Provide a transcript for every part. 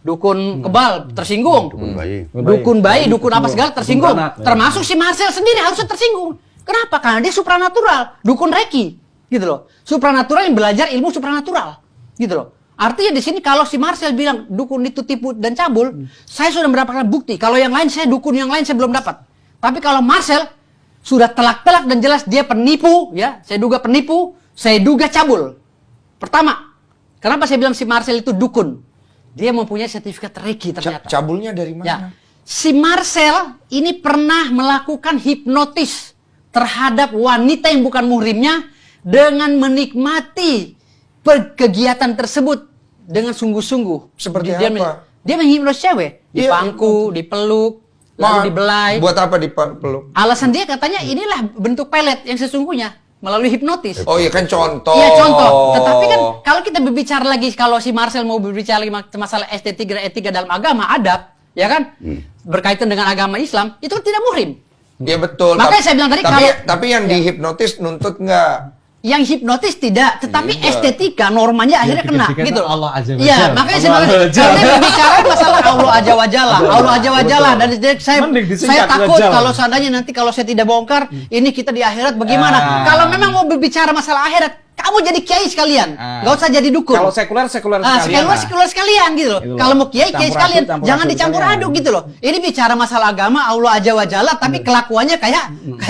dukun kebal tersinggung, dukun bayi, dukun apa segala tersinggung, termasuk si Marcel sendiri harusnya tersinggung. Kenapa? Karena dia supranatural, dukun Reiki, gitu loh. Supranatural yang belajar ilmu supranatural, gitu loh. Artinya di sini kalau si Marcel bilang dukun itu tipu dan cabul, saya sudah mendapatkan bukti. Kalau yang lain saya dukun yang lain saya belum dapat. Tapi kalau Marcel sudah telak-telak dan jelas dia penipu, ya, saya duga penipu, saya duga cabul. Pertama, kenapa saya bilang si Marcel itu dukun? Dia mempunyai sertifikat Reiki ternyata. Cabulnya dari mana? Ya. Si Marcel ini pernah melakukan hipnotis terhadap wanita yang bukan muhrimnya dengan menikmati kegiatan tersebut dengan sungguh-sungguh. Seperti dia, apa? Dia menghipnotis cewek, dipangku, dipeluk, lalu dibelai. Buat apa dipeluk? Alasan dia katanya inilah bentuk pelet yang sesungguhnya melalui hipnotis. Oh iya kan contoh. Iya contoh. Tetapi kan kalau kita berbicara lagi, kalau si Marcel mau berbicara lagi masalah estetika dan etika dalam agama, adab, ya kan? Berkaitan dengan agama Islam, itu kan tidak muhrim. Iya betul. Makanya saya bilang tadi tapi yang dihipnotis nuntut nggak? Yang hipnotis tidak, tetapi estetika normanya akhirnya kena gitu. Allah Azza wa Jalla. Iya, makanya saya bilang kalau berbicara masalah Allah Azza wa Jalla, Allah Azza wa Jalla, dan saya takut kalau seandainya nanti kalau saya tidak bongkar, ini kita di akhirat bagaimana? Kalau memang mau berbicara masalah akhirat, kamu jadi kiai sekalian, nggak usah jadi dukun. Kalau sekuler sekalian. Sekuler sekalian gitu loh. Kalau mau kiai sekalian, jangan dicampur aduk gitu loh. Ini bicara masalah agama Allah Azza wa Jalla, tapi kelakuannya kayak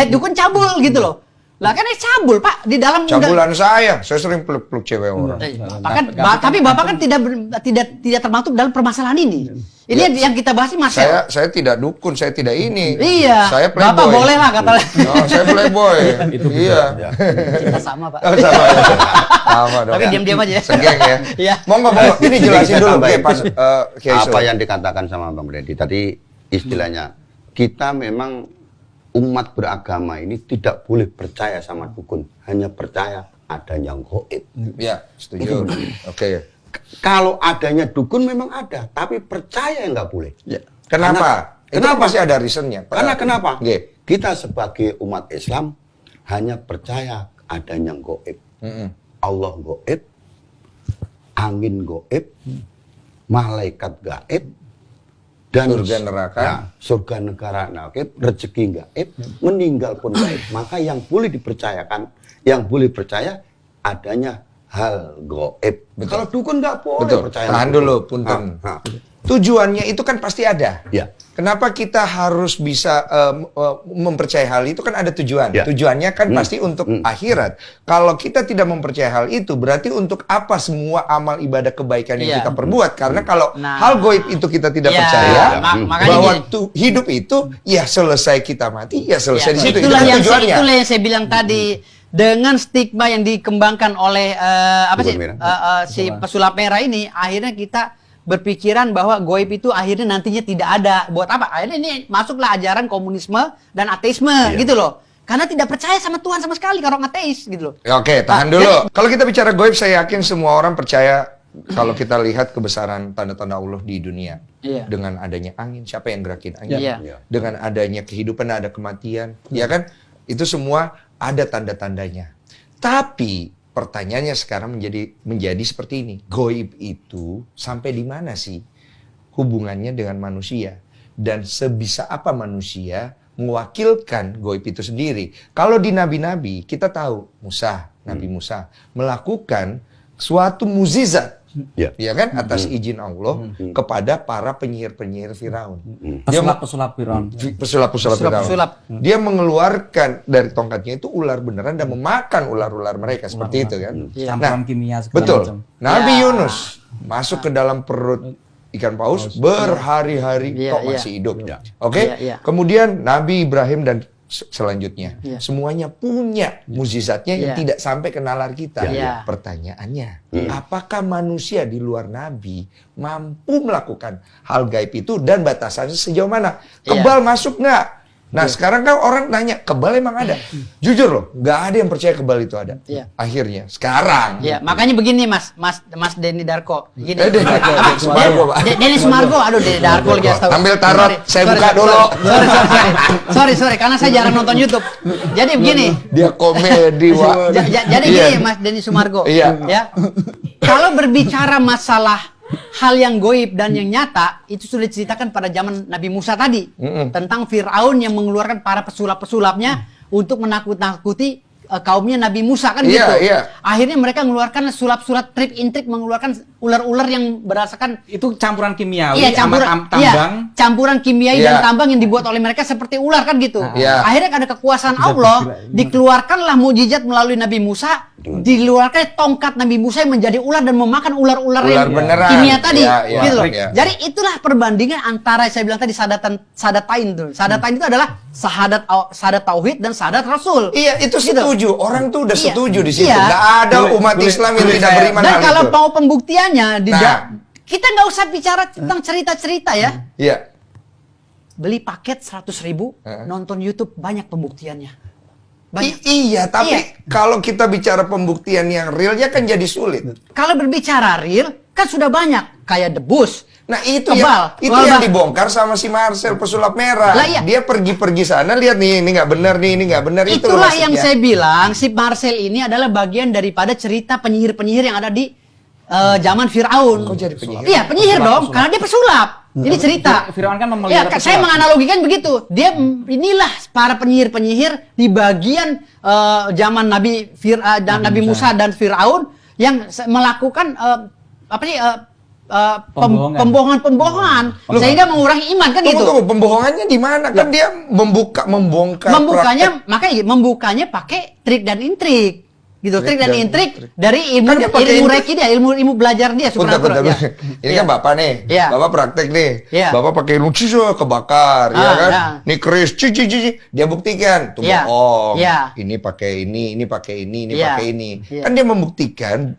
dukun cabul gitu loh. Lah kan ini cabul Pak di dalam cabulan saya sering peluk-peluk cewek orang. Tapi Bapak kan tidak termasuk dalam permasalahan ini. Ini yang kita bahas Marcel. Saya tidak dukun, saya tidak ini. Iya. Saya playboy. Bapak boleh lah kata. Oh, saya playboy. Iya. Kita sama Pak. Oh, sama dong. Tapi diam-diam aja. Segeng ya. Iya. Monggo ini jelasin dulu pas apa yang dikatakan sama Bang Reddy tadi, istilahnya kita memang umat beragama ini tidak boleh percaya sama dukun, hanya percaya adanya gaib. Ya, setuju. Oke. Kalau adanya dukun memang ada, tapi percaya nggak boleh. Ya. Kenapa? Kenapa sih ada reasonnya? Karena kenapa? Okay. Kita sebagai umat Islam hanya percaya adanya gaib. Allah gaib, angin gaib, malaikat gaib, dan surga neraka, ya, surga negara gaib, rezeki gaib, meninggal pun gaib. Maka yang boleh dipercayakan, yang boleh percaya adanya hal gaib. Kalau dukun nggak boleh percaya. Tahan dulu, punten. Tujuannya itu kan pasti ada. Ya. Kenapa kita harus bisa mempercayai hal itu kan ada tujuan. Ya. Tujuannya kan pasti untuk akhirat. Kalau kita tidak mempercayai hal itu, berarti untuk apa semua amal ibadah kebaikan yang kita perbuat? Karena kalau hal goib itu kita tidak percaya, bahwa hidup itu ya selesai kita mati, ya selesai di situ. Itulah yang saya bilang tadi. Dengan stigma yang dikembangkan oleh si pesulap merah ini, akhirnya kita berpikiran bahwa goib itu akhirnya nantinya tidak ada. Buat apa? Akhirnya ini masuklah ajaran komunisme dan ateisme gitu loh. Karena tidak percaya sama Tuhan sama sekali kalau ateis gitu loh. Oke, tahan dulu. Kalau kita bicara goib, saya yakin semua orang percaya kalau kita lihat kebesaran tanda-tanda Allah di dunia. Dengan adanya angin, siapa yang gerakin angin? Dengan adanya kehidupan, ada kematian. Ya kan? Itu semua ada tanda-tandanya. Tapi pertanyaannya sekarang menjadi seperti ini. Goib itu sampai di mana sih hubungannya dengan manusia? Dan sebisa apa manusia mewakilkan goib itu sendiri? Kalau di nabi-nabi, kita tahu Nabi Musa melakukan suatu mukjizat. Ya kan? Atas izin Allah kepada para penyihir-penyihir Firaun. Pesulap Firaun. Pesulap Firaun. Dia mengeluarkan dari tongkatnya itu ular beneran dan memakan ular-ular mereka. Seperti itu kan. Campuran kimia segala betul. macam. Nabi Yunus masuk ke dalam perut ikan paus berhari-hari kok masih hidup. Oke? Kemudian Nabi Ibrahim dan selanjutnya. Semuanya punya mukjizatnya yang tidak sampai ke nalar kita. Pertanyaannya, apakah manusia di luar Nabi mampu melakukan hal gaib itu dan batasannya sejauh mana? Kebal masuk nggak? Nah sekarang kan orang nanya, kebal emang ada? Jujur loh, nggak ada yang percaya kebal itu ada. Akhirnya, sekarang. Makanya begini Mas Denny Darko. Gini. Denny Sumargo, aduh Denny Darko lagi astaga. Ambil tarot, saya buka dulu. Sorry, karena saya jarang nonton YouTube. Jadi begini. Dia komedi, Wak. Jadi gini Mas Denny Sumargo. Ya. Kalau berbicara masalah hal yang goib dan yang nyata itu sudah diceritakan pada zaman Nabi Musa tadi tentang Fir'aun yang mengeluarkan para pesulap-pesulapnya untuk menakut-nakuti kaumnya Nabi Musa kan gitu. Akhirnya mereka mengeluarkan sulap-sulap trik intrik, mengeluarkan ular-ular yang berdasarkan itu campuran kimiawi tambang. Campuran kimiawi dan tambang yang dibuat oleh mereka seperti ular kan gitu. Akhirnya ada kekuasaan Allah, dikeluarkanlah mujizat melalui Nabi Musa, dikeluarkan tongkat Nabi Musa yang menjadi ular dan memakan ular-ular yang kimia tadi gitu loh. Jadi itulah perbandingan antara saya bilang tadi sadatain tuh. Sadatain itu adalah syahadat tauhid dan syahadat rasul. Iya, itu setuju. Orang tuh udah setuju di situ. Nggak ada umat Islam yang tidak beriman hal itu. Dan kalau itu. mau pembuktiannya, kita nggak usah bicara tentang cerita-cerita ya. Iya. Beli paket 100.000, nonton YouTube, banyak pembuktiannya. Iya, tapi kalau kita bicara pembuktian yang realnya kan jadi sulit. Kalau berbicara real, kan sudah banyak. Kayak debus. Nah itu yang dibongkar sama si Marcel pesulap merah. Dia pergi-pergi sana lihat nih, ini nggak benar nih, ini nggak benar. Itulah yang saya bilang, si Marcel ini adalah bagian daripada cerita penyihir-penyihir yang ada di zaman Fir'aun. Kok jadi penyihir? Iya, penyihir dong, karena dia pesulap. Ini cerita. Fir'aun kan memelihara pesulap. Saya menganalogikan begitu. Dia inilah para penyihir-penyihir di bagian zaman Nabi Musa dan Fir'aun yang melakukan pembohongan sehingga mengurangi iman kan gitu. Tunggu, pembohongannya di mana? Kan dia membongkar. Membukanya pakai trik dan intrik. Gitu, trik dan intrik dari ilmu reki dia, ilmu belajar dia supranatural. Ini kan Bapak nih. Bapak praktek nih. Bapak pakai ilmu kebakar, ya kan? Nih keris, dia buktikan tuh bohong. Ini pakai ini pakai ini pakai ini. Kan dia membuktikan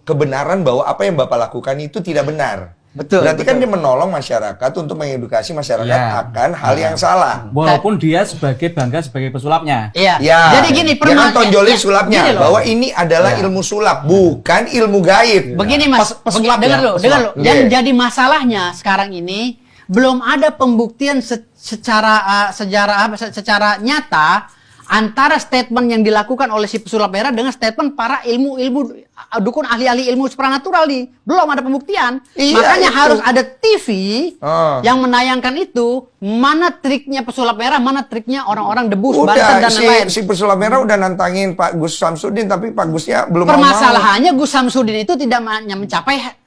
kebenaran bahwa apa yang Bapak lakukan itu tidak benar. Berarti kan dia menolong masyarakat untuk mengedukasi masyarakat akan hal yang salah. Walaupun dia bangga sebagai pesulapnya. Jadi gini, dia kan tonjolin sulapnya bahwa ini adalah ilmu sulap, bukan ilmu gaib. Begini Mas, dengar lo. Yang jadi masalahnya sekarang ini belum ada pembuktian secara nyata antara statement yang dilakukan oleh si pesulap merah dengan statement para dukun ahli-ahli ilmu supranatural nih. Belum ada pembuktian. Makanya harus ada TV yang menayangkan itu, mana triknya pesulap merah, mana triknya orang-orang debus, Banten dan lain-lain. Si pesulap merah udah nantangin Pak Gus Samsudin, tapi Pak Gusnya belum mau. Permasalahannya Gus Samsudin itu tidak mencapai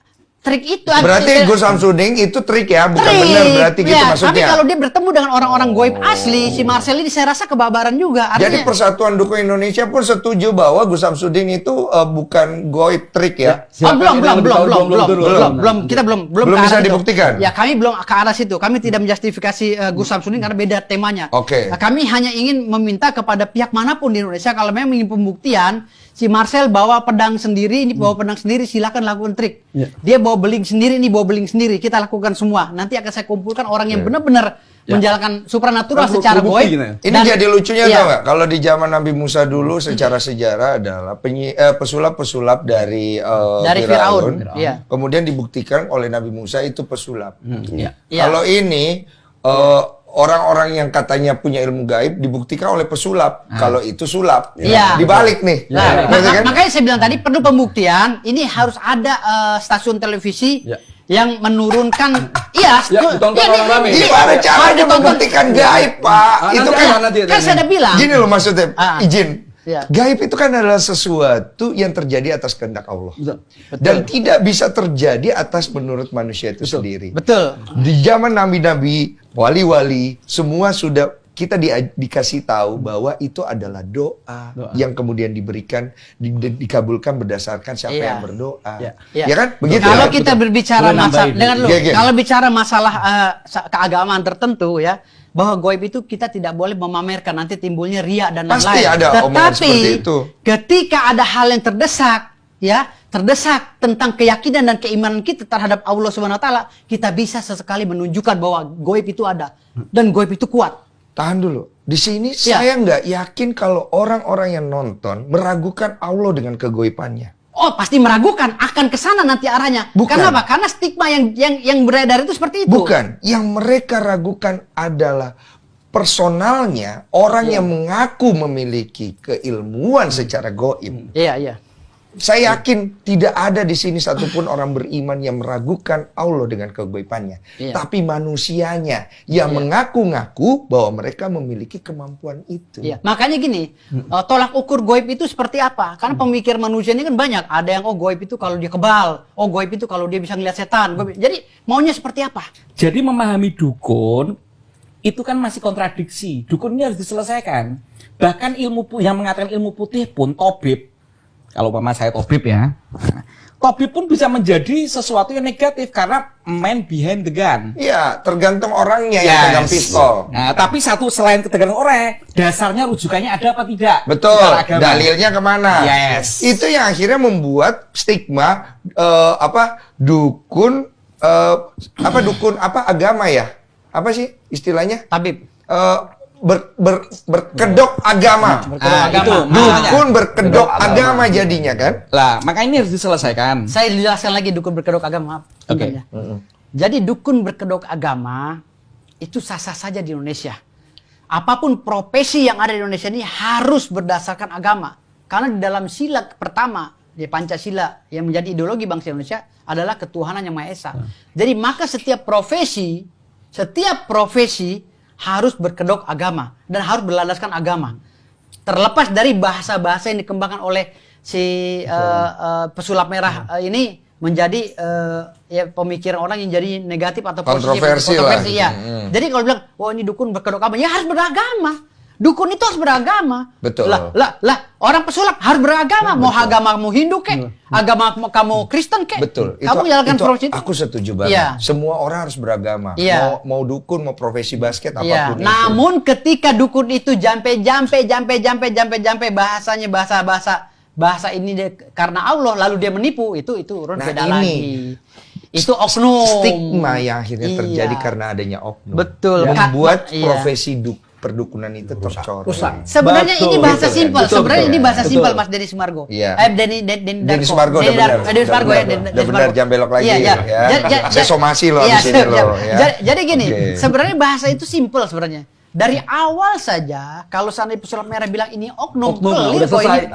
trik itu. Berarti Gus Samsudin itu trik ya, bukan benar berarti gitu maksudnya. Tapi kalau dia bertemu dengan orang-orang goib asli, si Marcel ini saya rasa kebabaran juga. Jadi Persatuan Dukun Indonesia pun setuju bahwa Gus Samsudin itu bukan goib trik ya. Belum. Kita belum bisa dibuktikan. Ya, kami belum ke arah situ. Kami tidak menjustifikasi Gus Samsudin karena beda temanya. Kami hanya ingin meminta kepada pihak manapun di Indonesia kalau memang ingin pembuktian, si Marcel bawa pedang sendiri, silakan lakukan trik. Dia bawa beling sendiri, ini bawa beling sendiri. Kita lakukan semua. Nanti akan saya kumpulkan orang yang benar-benar menjalankan supranatural secara goib. Ini jadi lucunya tau nggak? Kalau di zaman Nabi Musa dulu secara sejarah adalah pesulap-pesulap dari Firaun. Kemudian dibuktikan oleh Nabi Musa itu pesulap. Kalau ini orang-orang yang katanya punya ilmu gaib dibuktikan oleh pesulap. Kalau itu sulap. Dibalik nih. Makanya saya bilang tadi perlu pembuktian. Ini harus ada stasiun televisi yang menurunkan. Gimana caranya membuktikan gaib, Pak? Itu kan saya udah bilang. Gini loh maksudnya, izin. Gaib itu kan adalah sesuatu yang terjadi atas kehendak Allah. Dan tidak bisa terjadi atas menurut manusia itu sendiri. Di zaman nabi-nabi, wali-wali, semua sudah kita dikasih tahu bahwa itu adalah doa yang kemudian diberikan, dikabulkan berdasarkan siapa yang berdoa. Ya kan? Begitu. Kalau kita berbicara kalau bicara masalah keagamaan tertentu ya, bahwa goib itu kita tidak boleh memamerkan, nanti timbulnya riya dan lain-lain. Pasti ada omongan seperti itu. Ketika ada hal yang terdesak tentang keyakinan dan keimanan kita terhadap Allah Subhanahu wa taala, kita bisa sesekali menunjukkan bahwa goib itu ada dan goib itu kuat. Tahan dulu. Di sini saya nggak yakin kalau orang-orang yang nonton meragukan Allah dengan kegoibannya. Oh, pasti meragukan, akan ke sana nanti arahnya. Kenapa? Karena stigma yang beredar itu seperti itu. Bukan, yang mereka ragukan adalah personalnya orang yang mengaku memiliki keilmuan secara goib. Saya yakin tidak ada di sini satupun orang beriman yang meragukan Allah dengan kegoibannya. Tapi manusianya yang mengaku-ngaku bahwa mereka memiliki kemampuan itu. Makanya gini, tolak ukur goib itu seperti apa? Karena pemikir manusia ini kan banyak. Ada yang goib itu kalau dia kebal, goib itu kalau dia bisa ngeliat setan. Jadi maunya seperti apa? Jadi memahami dukun itu kan masih kontradiksi. Dukun ini harus diselesaikan. Bahkan yang mengatakan ilmu putih pun tabib. Kalau umpama saya tabib ya, tabib pun bisa menjadi sesuatu yang negatif karena man behind the gun. Iya, tergantung orangnya yang pegang pistol. Nah, tapi selain tergantung orang, dasarnya rujukannya ada apa tidak? Betul. Dalilnya kemana? Yes. Itu yang akhirnya membuat stigma dukun agama ya? Apa sih istilahnya? Tabib. Berkedok agama. Dukun berkedok agama jadinya kan? Lah, maka ini harus diselesaikan. Saya jelaskan lagi dukun berkedok agama. Oke. Jadi dukun berkedok agama itu sah-sah saja di Indonesia. Apapun profesi yang ada di Indonesia ini harus berdasarkan agama. Karena di dalam sila pertama di Pancasila yang menjadi ideologi bangsa Indonesia adalah ketuhanan yang Maha Esa. Jadi maka setiap profesi harus berkedok agama dan harus berlandaskan agama. Terlepas dari bahasa-bahasa yang dikembangkan oleh si pesulap merah ini menjadi pemikiran orang yang jadi negatif atau kontroversi ya. Jadi kalau bilang, ini dukun berkedok agama, ya harus beragama. Dukun itu harus beragama. Betul. Lah, orang pesulap harus beragama. Mau agamamu Hindu kek, agama kamu Kristen kek. Betul. Kamu jalankan profesi itu. Aku setuju banget. Semua orang harus beragama. Mau dukun, mau profesi basket, apapun itu. Namun ketika dukun itu jampe bahasanya bahasa ini karena Allah lalu dia menipu, itu urun beda lagi. Itu oknum. Stigma yang akhirnya terjadi karena adanya oknum. Betul. Membuat profesi perdukunan itu tercoreng. Sebenarnya ini bahasa simpel. Sebenarnya ini bahasa simpel, Mas Denny Sumargo. Denny Sumargo udah benar, jangan belok lagi. Saya somasi loh di sini loh. Jadi gini, sebenarnya bahasa itu simpel sebenarnya. Dari awal saja, kalau seandainya pesulap merah bilang ini oknum, udah selesai.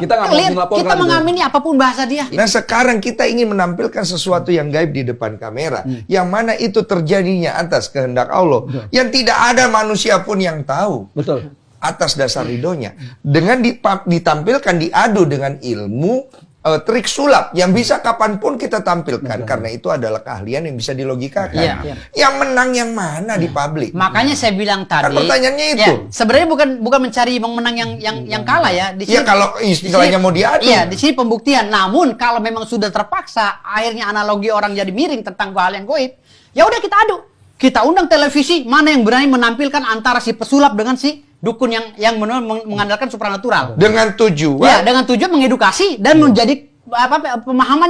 Kita mengamini apapun bahasa dia. Nah sekarang kita ingin menampilkan sesuatu yang gaib di depan kamera, yang mana itu terjadinya atas kehendak Allah, yang tidak ada manusia pun yang tahu. Betul. Atas dasar ridhonya, dengan ditampilkan diadu dengan ilmu trik sulap yang bisa kapanpun kita tampilkan, karena itu adalah keahlian yang bisa dilogikakan. Yang menang yang mana di publik? Makanya saya bilang tadi. Kan pertanyaannya itu. Sebenarnya bukan mencari menang yang kalah ya. Di sini, kalau istilahnya mau diadu. Iya, di sini pembuktian. Namun kalau memang sudah terpaksa, akhirnya analogi orang jadi miring tentang hal yang goib, ya udah kita adu. Kita undang televisi, mana yang berani menampilkan antara si pesulap dengan si dukun yang mengandalkan supranatural. Dengan tujuan? Ya, dengan tujuan mengedukasi dan menjadi pemahaman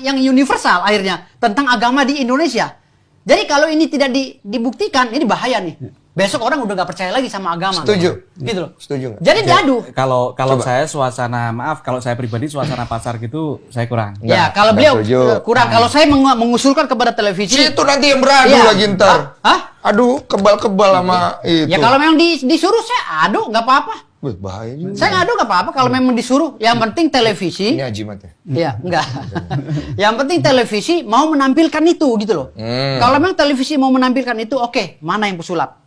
yang universal akhirnya tentang agama di Indonesia. Jadi kalau ini tidak dibuktikan, ini bahaya nih. Besok orang udah gak percaya lagi sama agama. Setuju. Gitu loh. Setuju. Jadi diadu. Kalau saya kalau saya pribadi suasana pasar gitu saya kurang. Ya, kalau beliau kurang. Kalau saya mengusulkan kepada televisi. Itu nanti yang beradu lagi ntar. Aduh, kebal-kebal sama itu. Ya kalau memang disuruh saya adu, nggak apa-apa. Bahaya juga. Saya ngadu nggak apa-apa kalau memang disuruh. Yang penting televisi. Ini ajimat ya? Iya, enggak. Yang penting televisi mau menampilkan itu gitu loh. Kalau memang televisi mau menampilkan itu, oke. Mana yang pesulap?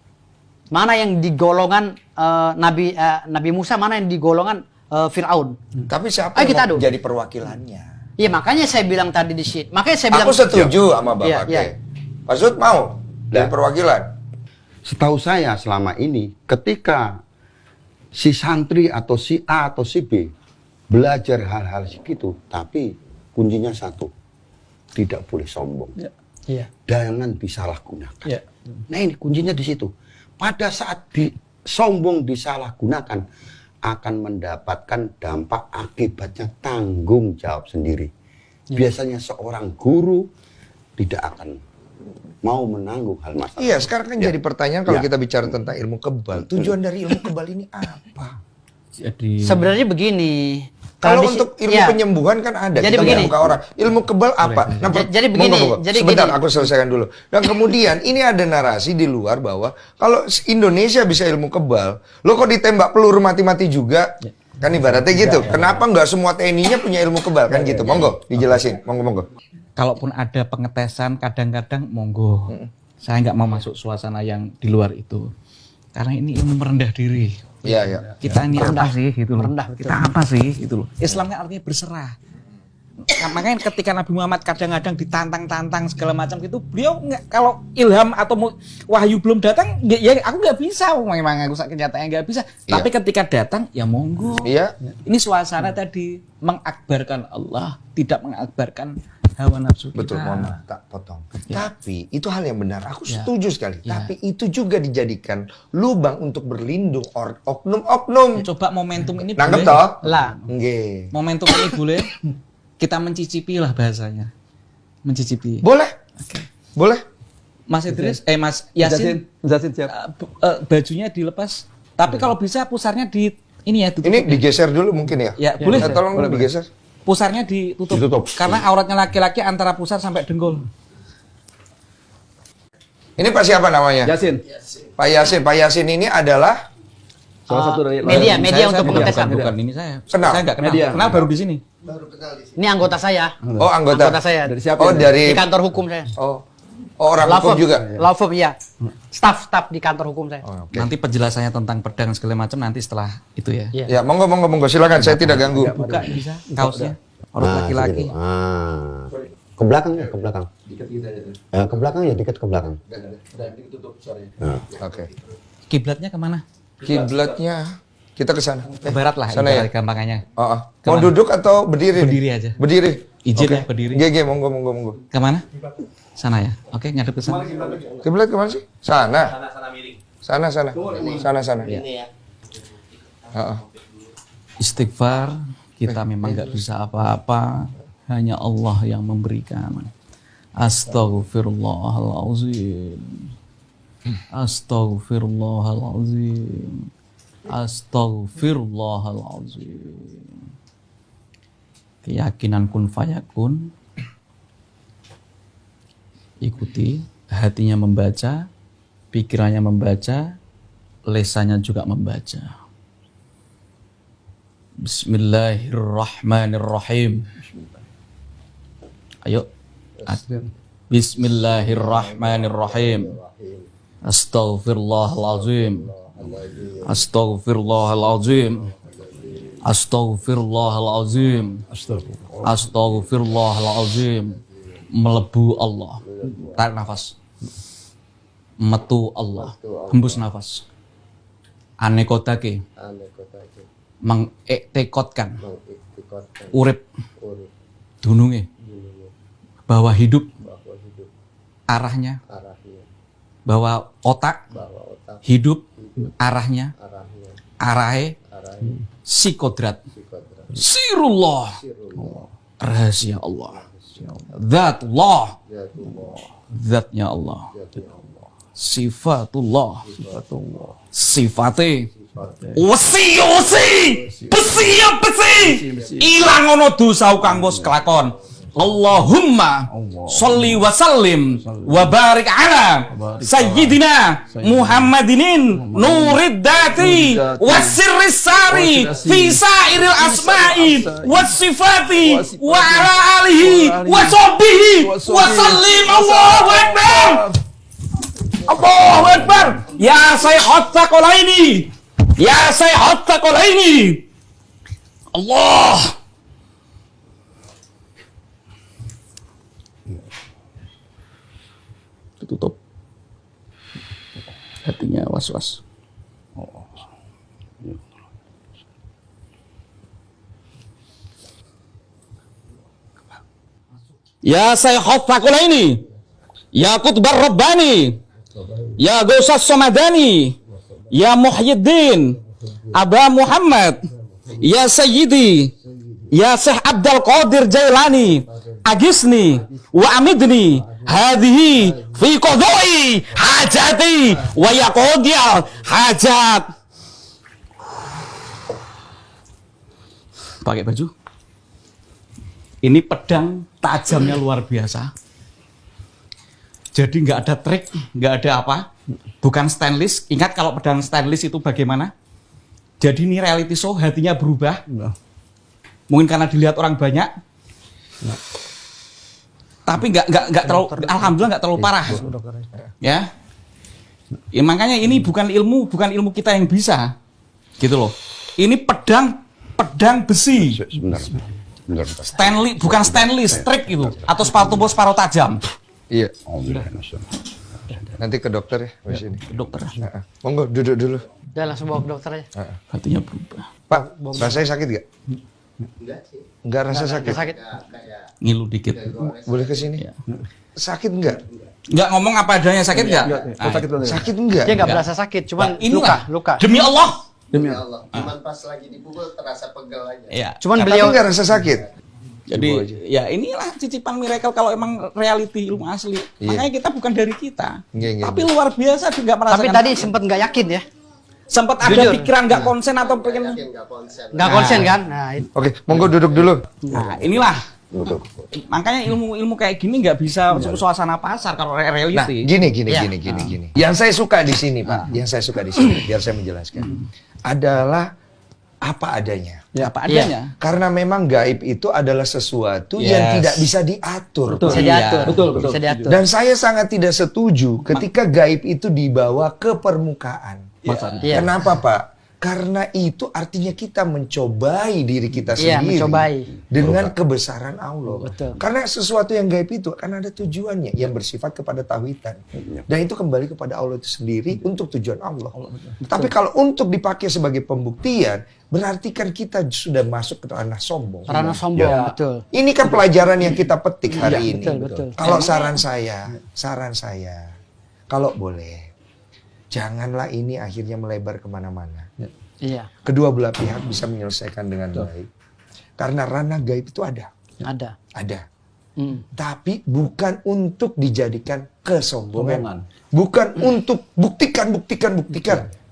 Mana yang di golongan Nabi Musa? Mana yang di golongan Fir'aun? Tapi siapa yang jadi perwakilannya? Iya, makanya saya bilang tadi di sini. Makanya saya bilang. Aku setuju sama Bapak. Pak Zud mau jadi perwakilan? Setahu saya selama ini ketika si santri atau si A atau si B belajar hal-hal segitu, tapi kuncinya satu, tidak boleh sombong. Jangan disalahgunakan. Nah ini kuncinya di situ. Pada saat sombong disalahgunakan, akan mendapatkan dampak akibatnya tanggung jawab sendiri. Biasanya seorang guru tidak akan mau menanggung hal masalah. Iya, sekarang kan jadi pertanyaan kalau kita bicara tentang ilmu kebal. Tujuan dari ilmu kebal ini apa? Jadi sebenarnya begini. Kalau untuk ilmu penyembuhan kan ada. Jadi kita begini. buka orang. Ilmu kebal apa? Nah, jadi begini. Sebentar, aku selesaikan dulu. Dan kemudian ini ada narasi di luar bahwa kalau Indonesia bisa ilmu kebal, lo kok ditembak peluru mati-mati juga? Kan ibaratnya gitu. Kenapa nggak semua TNI-nya punya ilmu kebal kan gitu? Monggo dijelasin. Monggo. Kalaupun ada pengetesan kadang-kadang monggo. Saya nggak mau masuk suasana yang di luar itu. Karena ini ilmu merendah diri. Iya. Kita ini apa sih gitu loh. Merendah, betul. Kita apa sih gitu loh. Islam kan artinya berserah. Makanya ketika Nabi Muhammad kadang-kadang ditantang-tantang segala macam gitu, beliau nggak, kalau ilham atau wahyu belum datang, ya aku nggak bisa, memang aku kenyataannya nggak bisa. Iya. Tapi ketika datang, ya monggo. Iya. Ini suasana tadi mengakbarkan Allah, tidak mengakbarkan hawa nafsu kita. Betul, mohon maaf, tak potong. Ya. Tapi itu hal yang benar. Aku Ya. setuju sekali. Ya. Tapi itu juga dijadikan lubang untuk berlindung oknum-oknum. Coba momentum ini Nangkep boleh. toh? Lah. Nggih. Momentum ini boleh. Kita mencicipi lah bahasanya. Mencicipi. Boleh? Boleh? Mas Idris, Mas Yasin, siap. Bajunya dilepas. Tapi kalau bisa pusarnya di ini ya, tutup. Ini digeser dulu mungkin ya? Ya, boleh. Tolong dulu digeser. Pusarnya ditutup. Karena auratnya laki-laki antara pusar sampai dengkul. Ini Pak siapa namanya? Yasin. Pak Yasin ini adalah Salah satu dari media Saya untuk pengetesan. bukan ini saya. Kenal? Saya nggak kenal. Media. Kenal baru di sini. Ini anggota saya. Oh, anggota saya. Dari siapa? Oh, ini? dari Di kantor hukum saya. Oh, orang hukum juga. Law firm, iya. Staff di kantor hukum saya. Oh, oke. Nanti penjelasannya tentang pedang segala macam nanti setelah itu ya. Iya. Ya, monggo silakan, saya tidak ganggu. Buka bisa kaosnya. Aurat laki-laki. Ke belakang ya, ke belakang. Ke belakang ya, dikit ke belakang. Oke. Kiblatnya kemana? Kiblatnya kita ke sana. Ke barat lah. Sana ya? Gampangannya. Oh, mau Kemana? duduk atau berdiri? Berdiri aja. Berdiri. Izin Oke. ya berdiri. Gege, monggo. Kemana? Sana ya. Oke, ngadep ke sana. Kiblat kemana sih? Sana. Sana. Heeh. Istighfar, kita memang nggak bisa apa-apa, hanya Allah yang memberikan. Astaghfirullahalazim. Astaghfirullahalazim. Astaghfirullahalazim. Keyakinan kun fayakun. Ikuti, hatinya membaca, pikirannya membaca, lesannya juga membaca. Bismillahirrahmanirrahim. Ayo. Bismillahirrahmanirrahim. Astaghfirullahalazim. Astaghfirullahalazim. Astaghfirullahalazim. Astaghfirullahalazim. Melebu Allah. Tarik nafas. Metu Allah. Hembus nafas. Anekotake. Mengektekotkan. Urip. Dununge. Bahwa hidup. Arahnya. Bahwa otak. Hidup. Arahnya. Arahe. Sikodrat. Sirullah. Rahasia Allah. Zatullah. Zatnya Allah. Sifatullah. Sifate. Wesi. Besi. Ilang ono dosa kang wis kelakon. Allahumma sholli wa sallim wa barik ala sayyidina Muhammadinin nurid dati wasirris sari fi sairil asma'i was sifati wa ala alihi wa sahbihi wa sallim. Allahu akbar. Allahu akbar. Ya sayyidat thaqalaini. Ya sayyidat thaqalaini. Allah. Tutup. Hatinya was-was. Ya Sayyid Thaqalaini. Ya Qutbar Rabbani. Ya Ghausas Samadani. Ya Muhyiddin. Aba Muhammad. Ya Sayyidi. Ya Syekh Abdul Qadir Jailani. Agisni wa amidni hadhihi fi qadai hajati wa yaqdiya hajat. Pakai baju. Ini pedang tajamnya luar biasa. Jadi nggak ada trik, nggak ada apa. Bukan stainless. Ingat kalau pedang stainless itu bagaimana? Jadi ini reality show, hatinya berubah. Mungkin karena dilihat orang banyak. Tapi nggak terlalu, alhamdulillah nggak terlalu parah. Ya. Ya makanya ini bukan ilmu kita yang bisa. Gitu loh. Ini pedang besi. Benar. Stanley, bukan stainless, strike itu. Atau separuh tajam. Iya. Nanti ke dokter ya, di sini. Ke dokter. Monggo duduk dulu. Udah langsung bawa ke dokter aja. Hatinya berubah. Pak, rasanya sakit gak? Enggak sih. Enggak rasa sakit. Sakit. Kayak Ngilu dikit. Boleh ke sini? Sakit enggak? Nggak ngomong apa adanya, sakit nggak? Sakit enggak? Dia nggak berasa sakit, cuman inilah, luka. Demi Allah. demi Allah. Cuman pas lagi dipukul terasa pegel aja. Iya. Cuman Tapi beliau enggak rasa sakit. Jadi ya inilah cicipan miracle kalau emang reality ilmu asli. Makanya kita bukan dari kita. Tapi luar biasa juga merasakan. tapi tadi sempat nggak yakin ya. Sempat ada Jujur. pikiran nggak konsen atau pengen. Nggak konsen. Nggak konsen kan? Nah, itu. Oke, monggo duduk dulu. Nah inilah. Makanya ilmu kayak gini nggak bisa suasana pasar kalau Nah, reality. gini. Yang saya suka di sini, Pak. Yang saya suka di sini, biar saya menjelaskan. Adalah apa adanya. Ya, apa adanya. Karena memang gaib itu adalah sesuatu yang tidak bisa diatur. Bisa diatur. Betul. Bisa diatur. Dan saya sangat tidak setuju ketika gaib itu dibawa ke permukaan. Iya. Kenapa, Pak? Karena itu artinya kita mencobai diri kita Iya, sendiri mencobai. dengan kebesaran Allah. Betul. Karena sesuatu yang gaib itu akan ada tujuannya yang bersifat kepada tauhidan. Dan itu kembali kepada Allah itu sendiri untuk tujuan Allah. Tapi kalau untuk dipakai sebagai pembuktian, berarti kan kita sudah masuk ke ranah sombong. Ranah sombong, betul. Ini kan pelajaran yang kita petik hari ini. betul. Kalau saran saya, kalau boleh, janganlah ini akhirnya melebar kemana-mana. Iya. Kedua belah pihak bisa menyelesaikan dengan baik. Karena ranah gaib itu ada. Ada. Tapi bukan untuk dijadikan kesombongan. Bukan untuk buktikan.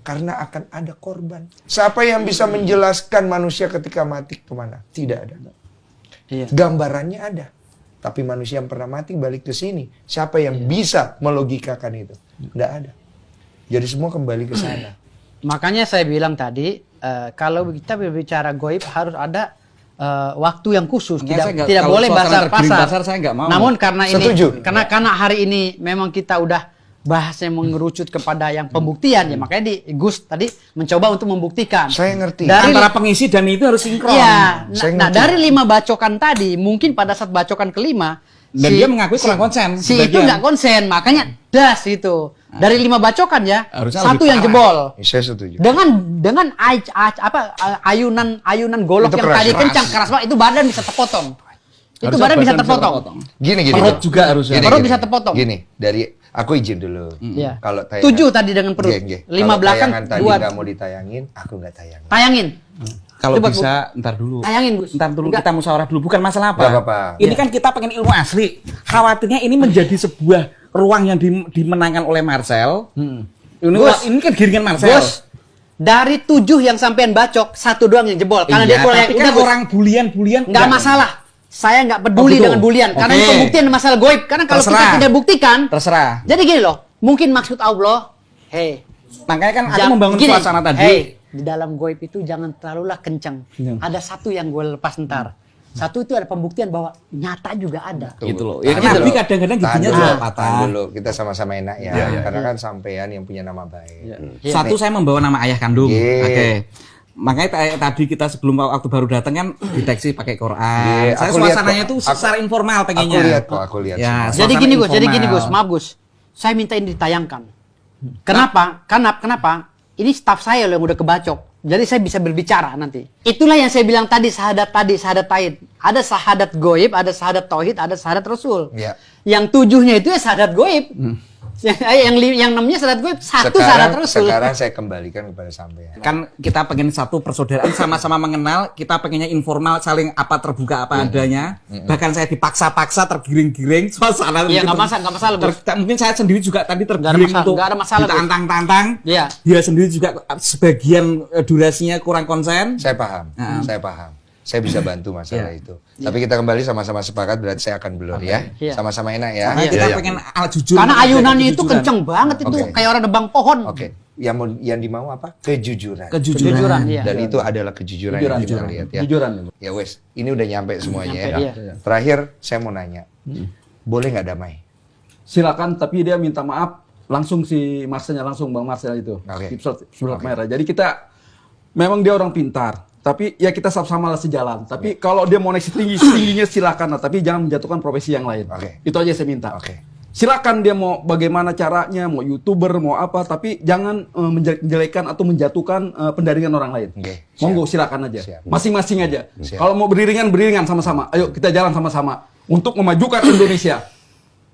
Karena akan ada korban. Siapa yang bisa menjelaskan manusia ketika mati kemana? Tidak ada. Iya. Gambarannya ada. Tapi manusia yang pernah mati balik ke sini. Siapa yang bisa melogikakan itu? Tidak ada. Jadi semua kembali ke sana. Makanya saya bilang tadi, kalau kita berbicara goib harus ada waktu yang khusus. Tidak boleh basar-pasar. Saya nggak mau. Namun karena ini, Setuju. karena hari ini memang kita udah bahasnya mengerucut kepada yang pembuktian ya, makanya Gus tadi mencoba untuk membuktikan. Saya ngerti. Antara pengisi dan itu harus sinkron. Iya. Saya Nah, ngerti. dari 5 bacokan tadi, mungkin pada saat bacokan kelima, Dan dia mengakui kurang konsen. si itu nggak konsen, makanya das itu. Dari 5 bacokan ya, Harusnya satu lebih yang parah. jebol. Saya setuju. Dengan ayunan golok Itu yang keras. tadi kencang keras banget, itu badan bisa terpotong. Itu badan bisa terpotong. Gini. Perut juga harusnya. Perut bisa terpotong. Gini, dari aku izin dulu. Iya. Kalau tayangan 7 tadi dengan perut. 5 Kalau belakang, tayangan tadi 2. nggak mau ditayangin, aku nggak tayangin. Tayangin. Kalau Coba, bisa, ntar dulu. Tayangin, Gus. Ntar dulu Enggak. kita musyawarah dulu. Bukan masalah apa. Nggak apa-apa. Ini kan kita pengen ilmu asli. Khawatirnya ini menjadi sebuah ruang yang dimenangkan oleh Marcel. Ini kan giringan Marcel. Bos, dari 7 yang sampean bacok, 1 doang yang jebol. Karena Iya, dia tapi kan Gus, orang bulian. nggak masalah. Saya nggak peduli Oh, gitu. dengan bulian. Karena Oke. ini pembuktian masalah goib. Karena kalau Terserah. kita tidak buktikan, Terserah. jadi gini loh. Mungkin maksud Allah, hey, Makanya kan aku Jang- membangun gini, suasana tadi. hey, di dalam goib itu jangan terlalulah kencang. Ada satu yang gue lepas ntar. Satu itu ada pembuktian bahwa nyata juga ada. Gitu loh. Ya Tahan kan dulu. Nabi kadang-kadang giginya Tahan juga dulu, patah. tahan dulu. Kita sama-sama enak ya. Karena kan sampean yang punya nama baik. Satu saya membawa nama ayah kandung. Iya. Oke. Makanya tadi kita sebelum waktu baru datang kan deteksi pakai Quran. Iya, Saya aku lihat suasananya kok. tuh secara informal pengennya. Aku lihat. Ya, semua. Jadi suasana gini Gus, informal. maaf Gus. Saya minta ini ditayangkan. Kenapa? Kenapa? Ini staf saya loh yang udah kebacok. Jadi saya bisa berbicara nanti. Itulah yang saya bilang tadi, syahadat tauhid. Ada syahadat goib, ada syahadat tauhid, ada syahadat rasul. Iya. Yang 7-nya itu ya syahadat goib. Yang 6-nya syahadat goib, satu syahadat rasul. Sekarang saya kembalikan kepada sampean. Kan kita pengen satu persaudaraan sama-sama mengenal, kita pengennya informal, saling terbuka apa adanya. Bahkan saya dipaksa-paksa tergiring-giring suasana. Iya, nggak masalah, Bos. Mungkin saya sendiri juga tadi Nggak ada tergiring masalah, untuk nggak ada masalah, Bos. ditantang-tantang. Iya. Dia sendiri juga sebagian durasinya kurang konsen. Saya paham. Saya bisa bantu masalah itu. Tapi kita kembali sama-sama sepakat, berarti saya akan blur ya. Iya. Sama-sama enak ya. Makanya kita pengen jujur. Karena ayunannya itu kejujuran. kenceng banget itu, Oke. kayak orang nebang pohon. Oke. yang dimau apa? Kejujuran. Kejujuran, iya. Dan itu adalah kejujuran yang kita lihat ya. Kejujuran. Ya wes, ini udah nyampe semuanya Nyampe, ya. iya. Terakhir saya mau nanya, boleh nggak damai? Silakan, tapi dia minta maaf langsung si Marcelnya, langsung Bang Marcel itu. Oke. Di surat merah. Jadi kita memang dia orang pintar, tapi ya kita sama-sama lah sejalan. Tapi kalau dia mau naik setingginya silakan lah, tapi jangan menjatuhkan profesi yang lain. Oke. Itu aja saya minta. Oke. Silakan dia mau bagaimana caranya, mau YouTuber, mau apa, tapi jangan menjelekkan atau menjatuhkan pendaringan orang lain. Oke, Monggo silakan aja. Siap. Masing-masing aja. Siap. Kalau mau beriringan sama-sama. Ayo kita jalan sama-sama untuk memajukan Indonesia.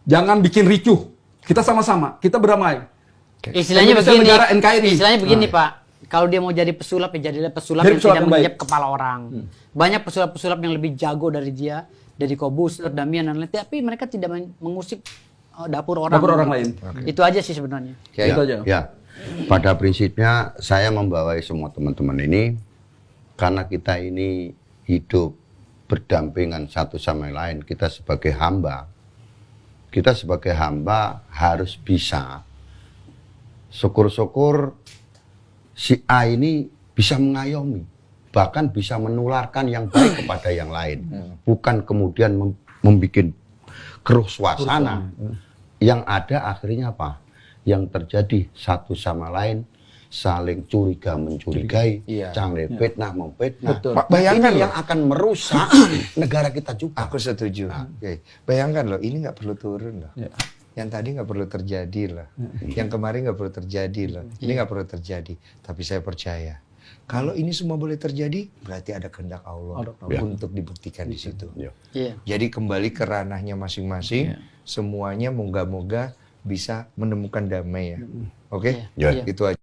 Jangan bikin ricuh. Kita sama-sama, kita berdamai. Istilahnya Indonesia begini. negara NKRI. Istilahnya begini, Pak. Kalau dia mau jadi pesulap, ya jadilah pesulap Jadi yang pesulap tidak yang baik. menginjak kepala orang. Banyak pesulap-pesulap yang lebih jago dari dia, dari Kobus, Damian dan lain, tapi mereka tidak mengusik dapur orang lain. Itu aja sih sebenarnya. Itu aja. Ya, pada prinsipnya saya membawai semua teman-teman ini karena kita ini hidup berdampingan satu sama lain. Kita sebagai hamba harus bisa syukur-syukur si A ini bisa mengayomi, bahkan bisa menularkan yang baik kepada yang lain, bukan kemudian membuat keruh suasana. Yang ada akhirnya apa? Yang terjadi satu sama lain saling curiga mencurigai, Iya. saling fitnah memfitnah. Betul. Pak, bayangkan Ini loh. yang akan merusak negara kita juga. Aku setuju. Oke. Bayangkan loh, ini nggak perlu turun loh. Ya. Yang tadi nggak perlu terjadi loh. Yang kemarin nggak perlu terjadi loh. Ini nggak perlu terjadi. Tapi saya percaya, kalau ini semua boleh terjadi, berarti ada kehendak Allah untuk dibuktikan di situ. Ya. Iya. Jadi kembali ke ranahnya masing-masing, semuanya moga-moga bisa menemukan damai ya. Oke? Iya. Itu aja.